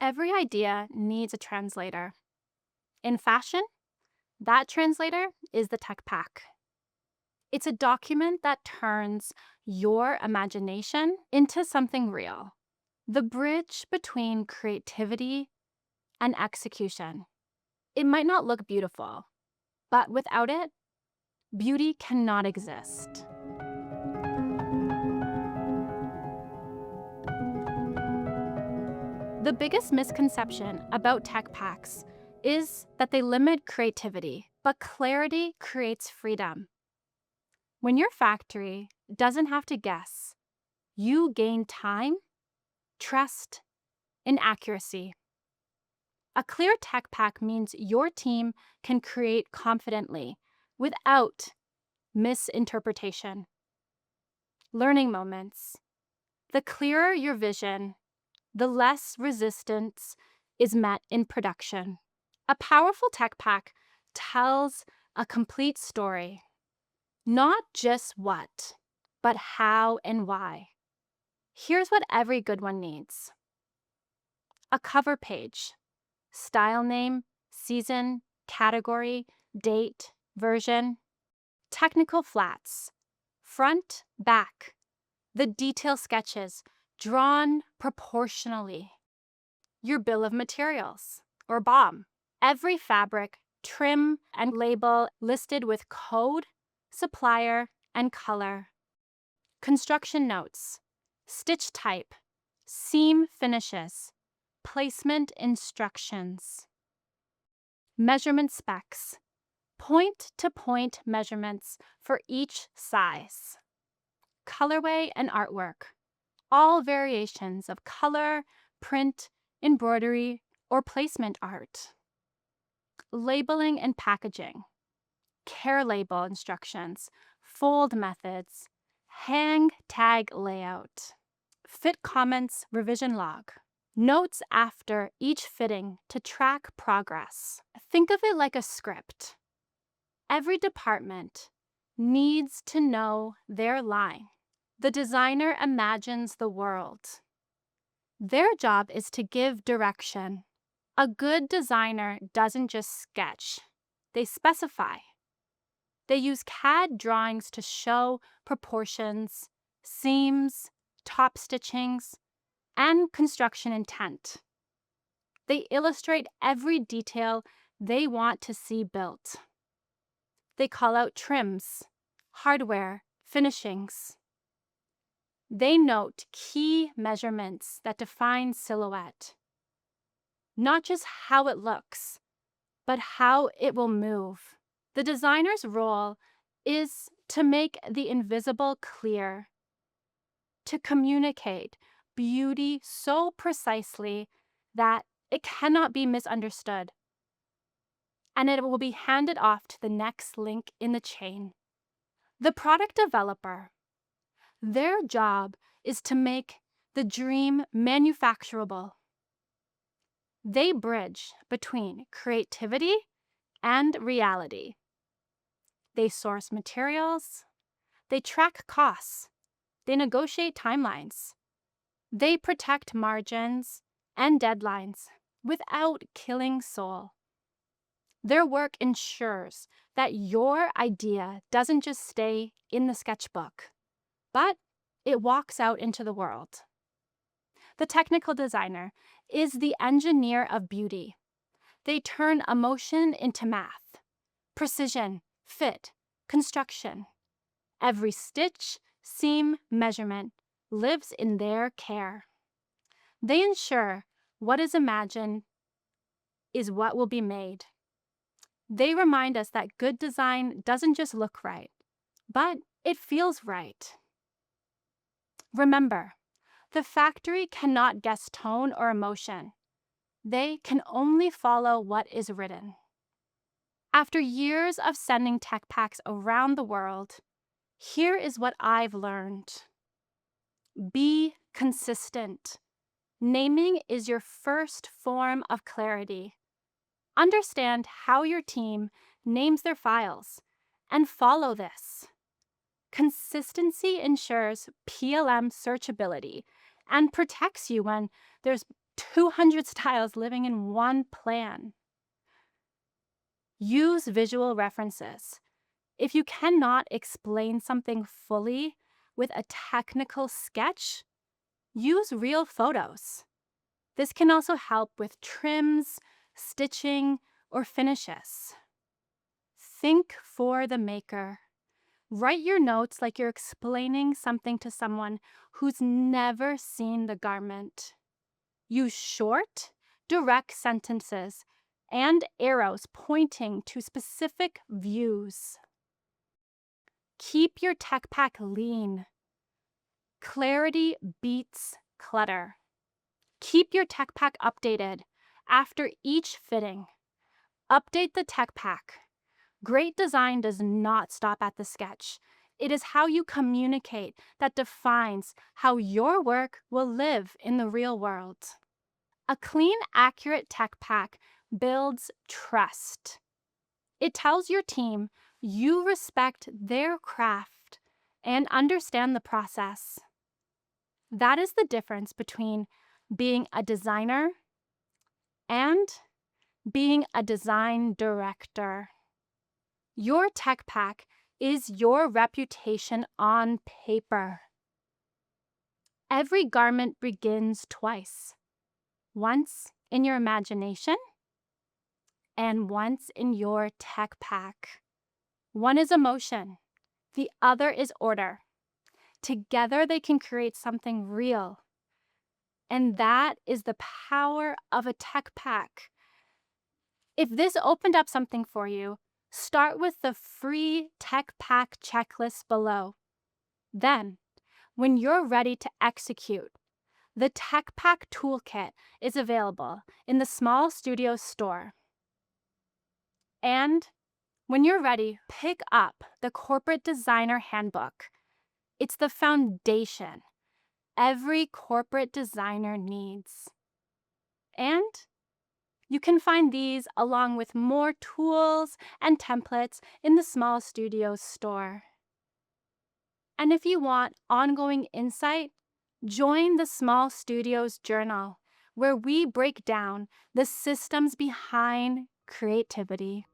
Every idea needs a translator. In fashion, that translator is the tech pack. It's a document that turns your imagination into something real, the bridge between creativity and execution. It might not look beautiful, but without it, beauty cannot exist. The biggest misconception about tech packs is that they limit creativity, but clarity creates freedom. When your factory doesn't have to guess, you gain time, trust, and accuracy. A clear tech pack means your team can create confidently without misinterpretation. Learning moments. The clearer your vision, the less resistance is met in production. A powerful tech pack tells a complete story, not just what, but how and why. Here's what every good one needs: a cover page, style name, season, category, date, version, technical flats, front, back, the detail sketches drawn proportionally, your bill of materials, or BOM, every fabric, trim, and label listed with code, supplier, and color, construction notes, stitch type, seam finishes, placement instructions, measurement specs, point-to-point measurements for each size, colorway and artwork, all variations of color, print, embroidery, or placement art, labeling and packaging, care label instructions, fold methods, hang tag layout, fit comments revision log, notes after each fitting to track progress. Think of it like a script. Every department needs to know their line. The designer imagines the world. Their job is to give direction. A good designer doesn't just sketch, they specify. They use CAD drawings to show proportions, seams, top stitchings, and construction intent. They illustrate every detail they want to see built. They call out trims, hardware, finishings. They note key measurements that define silhouette. Not just how it looks, but how it will move. The designer's role is to make the invisible clear, to communicate beauty so precisely that it cannot be misunderstood, and it will be handed off to the next link in the chain. The product developer, their job is to make the dream manufacturable. They bridge between creativity and reality. They source materials, they track costs, they negotiate timelines, they protect margins and deadlines without killing soul. Their work ensures that your idea doesn't just stay in the sketchbook, but it walks out into the world. The technical designer is the engineer of beauty. They turn emotion into math, precision, fit, construction. Every stitch, seam, measurement lives in their care. They ensure what is imagined is what will be made. They remind us that good design doesn't just look right, but it feels right. Remember, the factory cannot guess tone or emotion. They can only follow what is written. After years of sending tech packs around the world, here is what I've learned. Be consistent. Naming is your first form of clarity. Understand how your team names their files and follow this. Consistency ensures PLM searchability and protects you when there's 200 styles living in one plan. Use visual references. If you cannot explain something fully with a technical sketch, use real photos. This can also help with trims, stitching, or finishes. Think for the maker. Write your notes like you're explaining something to someone who's never seen the garment. Use short, direct sentences and arrows pointing to specific views. Keep your tech pack lean. Clarity beats clutter. Keep your tech pack updated after each fitting. Update the tech pack. Great design does not stop at the sketch. It is how you communicate that defines how your work will live in the real world. A clean, accurate tech pack builds trust. It tells your team you respect their craft and understand the process. That is the difference between being a designer and being a design director. Your tech pack is your reputation on paper. Every garment begins twice. Once in your imagination and once in your tech pack. One is emotion, the other is order. Together they can create something real. And that is the power of a tech pack. If this opened up something for you, start with the free tech pack checklist below. Then, when you're ready to execute, the Tech Pack Toolkit is available in the Small Studios store. And when you're ready, pick up the Corporate Designer Handbook. It's the foundation every corporate designer needs. And you can find these along with more tools and templates in the Small Studios store. And if you want ongoing insight, join the Small Studios Journal, where we break down the systems behind creativity.